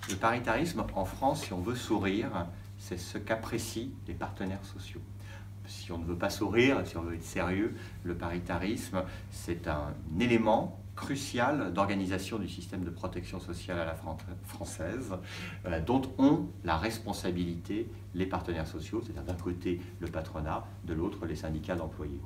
Le paritarisme, en France, si on veut sourire, c'est ce qu'apprécient les partenaires sociaux. Si on ne veut pas sourire, si on veut être sérieux, le paritarisme, c'est un élément crucial d'organisation du système de protection sociale à la française, dont ont la responsabilité les partenaires sociaux, c'est-à-dire d'un côté le patronat, de l'autre les syndicats d'employés.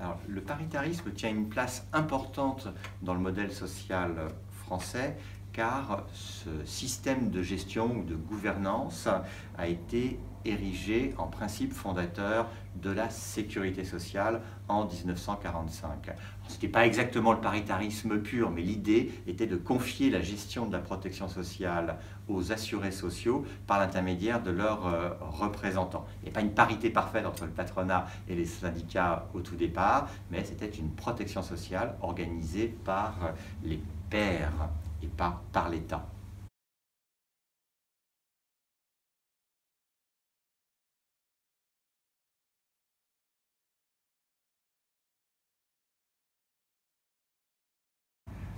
Alors, le paritarisme tient une place importante dans le modèle social français car ce système de gestion ou de gouvernance a été érigé en principe fondateur de la sécurité sociale en 1945. Ce n'était pas exactement le paritarisme pur, mais l'idée était de confier la gestion de la protection sociale aux assurés sociaux par l'intermédiaire de leurs représentants. Il n'y a pas une parité parfaite entre le patronat et les syndicats au tout départ, mais c'était une protection sociale organisée par les pairs et pas par l'État.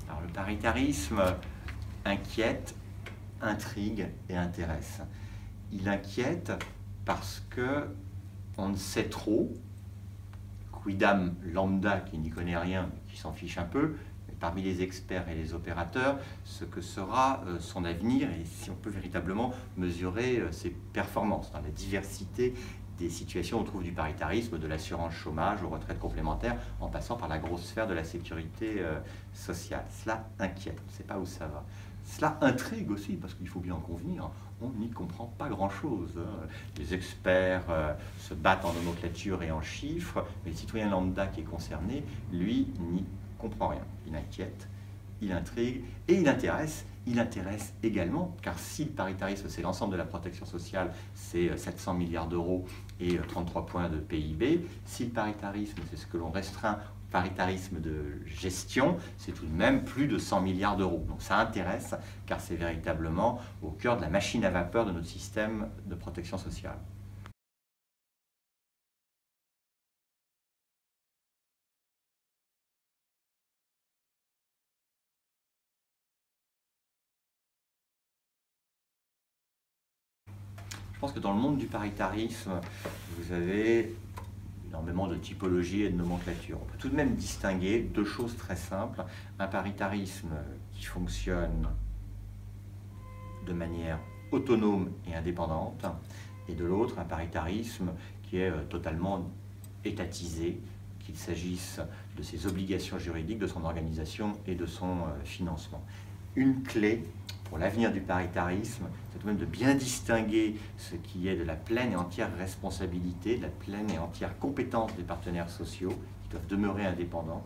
Alors, le paritarisme inquiète, intrigue et intéresse. Il inquiète parce que on ne sait trop, quidam lambda qui n'y connaît rien, qui s'en fiche un peu, mais parmi les experts et les opérateurs, ce que sera son avenir et si on peut véritablement mesurer ses performances dans la diversité des situations où on trouve du paritarisme, de l'assurance chômage aux retraites complémentaires, en passant par la grosse sphère de la sécurité sociale. Cela inquiète, on ne sait pas où ça va. Cela intrigue aussi, parce qu'il faut bien en convenir, on n'y comprend pas grand-chose. Les experts se battent en nomenclature et en chiffres, mais le citoyen lambda qui est concerné, lui, n'y comprend rien. Il inquiète, il intrigue et il intéresse. Il intéresse également, car si le paritarisme, c'est l'ensemble de la protection sociale, c'est 700 milliards d'euros et 33 points de PIB, si le paritarisme, c'est ce que l'on restreint au paritarisme de gestion, c'est tout de même plus de 100 milliards d'euros. Donc ça intéresse, car c'est véritablement au cœur de la machine à vapeur de notre système de protection sociale. Je pense que dans le monde du paritarisme, vous avez énormément de typologies et de nomenclature. On peut tout de même distinguer deux choses très simples. Un paritarisme qui fonctionne de manière autonome et indépendante, et de l'autre, un paritarisme qui est totalement étatisé, qu'il s'agisse de ses obligations juridiques, de son organisation et de son financement. Une clé pour l'avenir du paritarisme, c'est tout de même de bien distinguer ce qui est de la pleine et entière responsabilité, de la pleine et entière compétence des partenaires sociaux, qui doivent demeurer indépendants,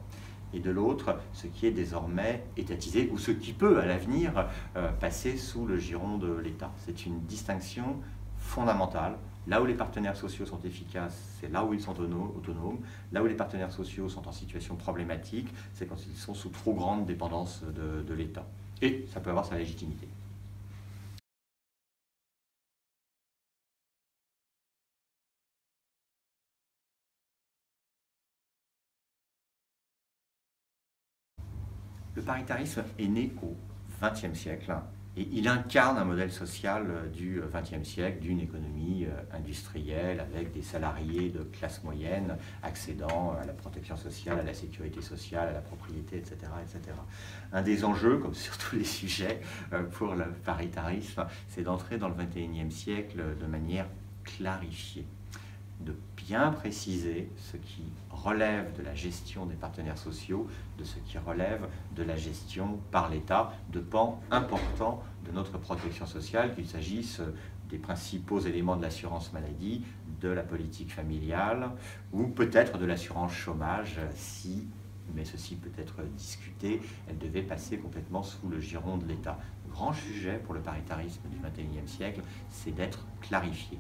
et de l'autre, ce qui est désormais étatisé, ou ce qui peut, à l'avenir, passer sous le giron de l'État. C'est une distinction fondamentale. Là où les partenaires sociaux sont efficaces, c'est là où ils sont autonomes. Là où les partenaires sociaux sont en situation problématique, c'est quand ils sont sous trop grande dépendance de l'État. Et ça peut avoir sa légitimité. Le paritarisme est né au XXe siècle et il incarne un modèle social du XXe siècle, d'une économie industrielle avec des salariés de classe moyenne accédant à la protection sociale, à la sécurité sociale, à la propriété, etc. etc. Un des enjeux, comme sur tous les sujets pour le paritarisme, c'est d'entrer dans le XXIe siècle de manière clarifiée, de bien préciser ce qui relève de la gestion des partenaires sociaux, de ce qui relève de la gestion par l'État de pans importants de notre protection sociale, qu'il s'agisse des principaux éléments de l'assurance maladie, de la politique familiale ou peut-être de l'assurance chômage si, mais ceci peut être discuté, elle devait passer complètement sous le giron de l'État. Le grand sujet pour le paritarisme du XXIe siècle, c'est d'être clarifié.